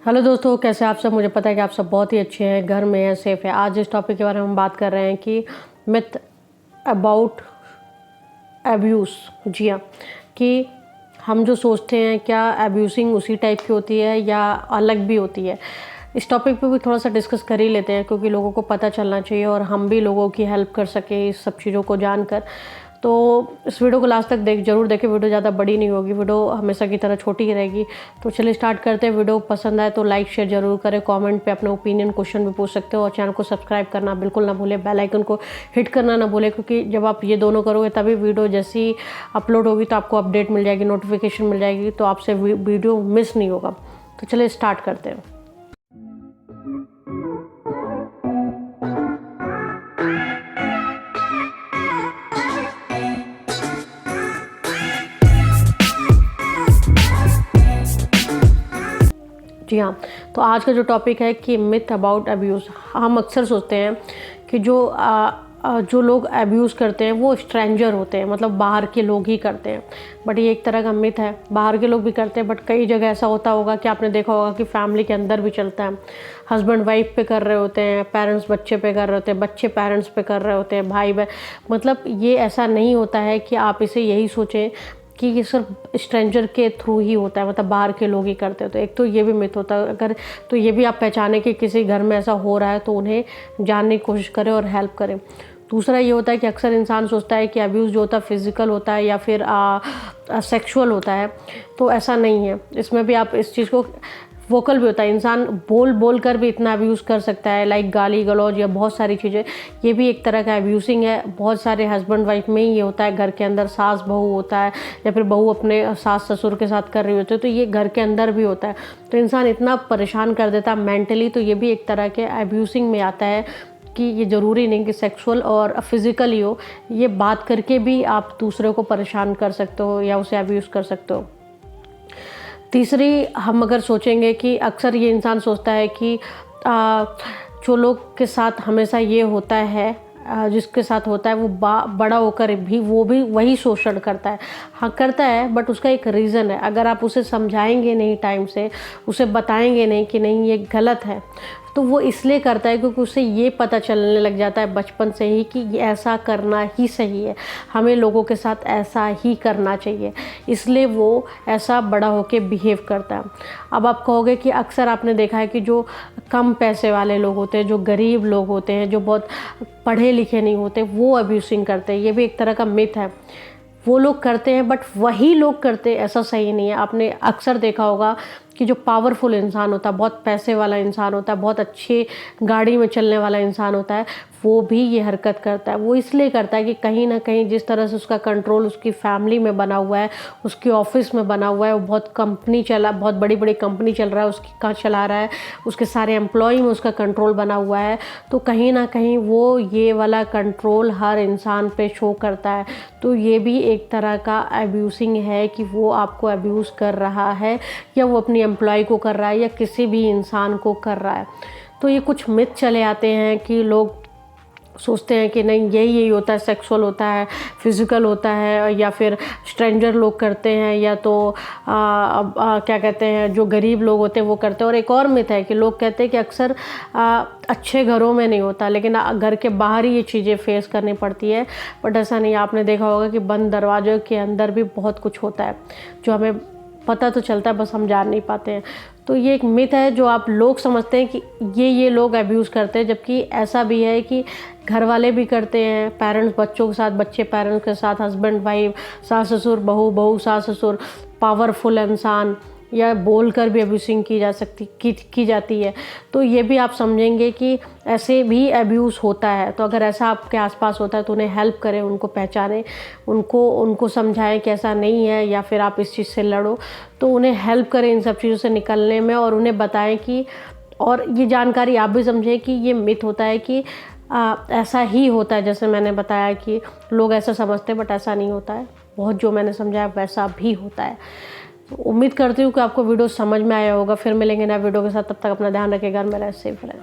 Hello दोस्तों, कैसे आप सब। मुझे पता है कि आप सब बहुत ही अच्छे हैं, घर में हैं, सेफ है। आज इस टॉपिक के बारे में हम बात कर रहे हैं कि मिथ अबाउट अब्यूज़। जी हाँ, कि हम जो सोचते हैं क्या अब्यूसिंग उसी टाइप की होती है या अलग भी होती है। इस टॉपिक पे भी थोड़ा सा डिस्कस कर ही लेते हैं, क्योंकि लोगों को पता चलना चाहिए और हम भी लोगों की हेल्प कर सकें इस सब चीज़ों को जानकर। तो इस वीडियो को लास्ट तक जरूर देखें। वीडियो ज़्यादा बड़ी नहीं होगी, वीडियो हमेशा की तरह छोटी ही रहेगी। तो चलिए स्टार्ट करते हैं। वीडियो पसंद आए तो लाइक शेयर जरूर करें, कमेंट पे अपना ओपिनियन क्वेश्चन भी पूछ सकते हो और चैनल को सब्सक्राइब करना बिल्कुल ना भूलें, बेल आइकन को हिट करना ना भूलें, क्योंकि जब आप ये दोनों करोगे तभी वीडियो जैसी अपलोड होगी तो आपको अपडेट मिल जाएगी, नोटिफिकेशन मिल जाएगी, तो आपसे वीडियो मिस नहीं होगा। तो चलिए स्टार्ट करते हैं। जी हाँ, तो आज का जो टॉपिक है कि मिथ अबाउट अब्यूज़। हम अक्सर सोचते हैं कि जो लोग अब्यूज़ करते हैं वो स्ट्रेंजर होते हैं, मतलब बाहर के लोग ही करते हैं। बट ये एक तरह का मिथ है, बाहर के लोग भी करते हैं, बट कई जगह ऐसा होता होगा कि आपने देखा होगा कि फैमिली के अंदर भी चलता है। हस्बैंड वाइफ पे कर रहे होते हैं, पेरेंट्स बच्चे पे कर रहे होते हैं, बच्चे पेरेंट्स पे कर रहे होते हैं, भाई बहन। मतलब ये ऐसा नहीं होता है कि आप इसे यही सोचें कि ये सिर्फ स्ट्रेंजर के थ्रू ही होता है, मतलब बाहर के लोग ही करते हैं। तो एक तो ये भी मिथ होता है। अगर तो ये भी आप पहचाने कि किसी घर में ऐसा हो रहा है तो उन्हें जानने की कोशिश करें और हेल्प करें। दूसरा ये होता है कि अक्सर इंसान सोचता है कि अब्यूज़ जो होता है फिज़िकल होता है या फिर सेक्सुअल होता है, तो ऐसा नहीं है। इसमें भी आप इस चीज़ को वोकल भी होता है, इंसान बोल बोल कर भी इतना अब्यूज़ कर सकता है, लाइक गाली गलौज या बहुत सारी चीज़ें। ये भी एक तरह का अब्यूसिंग है। बहुत सारे हस्बैंड वाइफ में ही ये होता है, घर के अंदर सास बहू होता है या फिर बहू अपने सास ससुर के साथ कर रही होती है, तो ये घर के अंदर भी होता है। तो इंसान इतना परेशान कर देता है मेंटली, तो ये भी एक तरह के अब्यूसिंग में आता है कि ये ज़रूरी नहीं कि सेक्सुअल और फिज़िकल ही हो। ये बात करके भी आप दूसरे को परेशान कर सकते हो या उसे अब्यूज़ कर सकते हो। तीसरी, हम अगर सोचेंगे कि अक्सर ये इंसान सोचता है कि जो लोग के साथ हमेशा ये होता है, जिसके साथ होता है वो बड़ा होकर भी वो भी वही शोषण करता है। हाँ करता है, बट उसका एक रीज़न है। अगर आप उसे समझाएंगे नहीं टाइम से, उसे बताएंगे नहीं कि नहीं ये गलत है, तो वो इसलिए करता है क्योंकि उसे ये पता चलने लग जाता है बचपन से ही कि ये ऐसा करना ही सही है, हमें लोगों के साथ ऐसा ही करना चाहिए, इसलिए वो ऐसा बड़ा होके बिहेव करता है। अब आप कहोगे कि अक्सर आपने देखा है कि जो कम पैसे वाले लोग होते हैं, जो गरीब लोग होते हैं, जो बहुत पढ़े लिखे नहीं होते, वो अब्यूसिंग करते हैं। ये भी एक तरह का मिथ है। वो लोग करते हैं, बट वही लोग करते ऐसा सही नहीं है। आपने अक्सर देखा होगा कि जो पावरफुल इंसान होता है, बहुत पैसे वाला इंसान होता है, बहुत अच्छी गाड़ी में चलने वाला इंसान होता है, वो भी ये हरकत करता है। वो इसलिए करता है कि कहीं ना कहीं जिस तरह से उसका कंट्रोल उसकी फैमिली में बना हुआ है, उसकी ऑफिस में बना हुआ है, वो बहुत बड़ी बड़ी कंपनी चल रहा है, उसकी का चला रहा है, उसके सारे एम्प्लॉय में उसका कंट्रोल बना हुआ है, तो कहीं ना कहीं वो ये वाला कंट्रोल हर इंसान पे शो करता है। तो ये भी एक तरह का अब्यूसिंग है कि वो आपको अब्यूज़ कर रहा है, या वो अपनी एम्प्लॉय को कर रहा है, या किसी भी इंसान को कर रहा है। तो ये कुछ मिथ चले आते हैं कि लोग सोचते हैं कि नहीं यही होता है, सेक्सुअल होता है, फिज़िकल होता है, या फिर स्ट्रेंजर लोग करते हैं, या तो क्या कहते हैं जो गरीब लोग होते हैं वो करते हैं। और एक और मिथ है कि लोग कहते हैं कि अक्सर अच्छे घरों में नहीं होता, लेकिन घर के बाहर ही ये चीज़ें फेस करनी पड़ती है। बट ऐसा नहीं, आपने देखा होगा कि बंद दरवाज़ों के अंदर भी बहुत कुछ होता है जो हमें पता तो चलता है, बस हम जान नहीं पाते हैं। तो ये एक मिथ है जो आप लोग समझते हैं कि ये लोग अब्यूज़ करते हैं, जबकि ऐसा भी है कि घर वाले भी करते हैं, पेरेंट्स बच्चों के साथ, बच्चे पेरेंट्स के साथ, हस्बैंड वाइफ, सास ससुर, बहू बहू सास ससुर, पावरफुल इंसान, या बोलकर भी अब्यूसिंग की जाती है। तो ये भी आप समझेंगे कि ऐसे भी अब्यूज़ होता है। तो अगर ऐसा आपके आसपास होता है तो उन्हें हेल्प करें, उनको पहचानें, उनको समझाएं कि ऐसा नहीं है, या फिर आप इस चीज़ से लड़ो। तो उन्हें हेल्प करें इन सब चीज़ों से निकलने में, और उन्हें बताएं कि, और ये जानकारी आप भी समझें कि ये मिथ होता है कि ऐसा ही होता है। जैसे मैंने बताया कि लोग ऐसा समझते हैं, बट ऐसा नहीं होता है। बहुत जो मैंने समझाया वैसा भी होता है। तो उम्मीद करती हूँ कि आपको वीडियो समझ में आया होगा। फिर मिलेंगे नए वीडियो के साथ, तब तक अपना ध्यान रखिए, घर में रहे, सेफ रहें।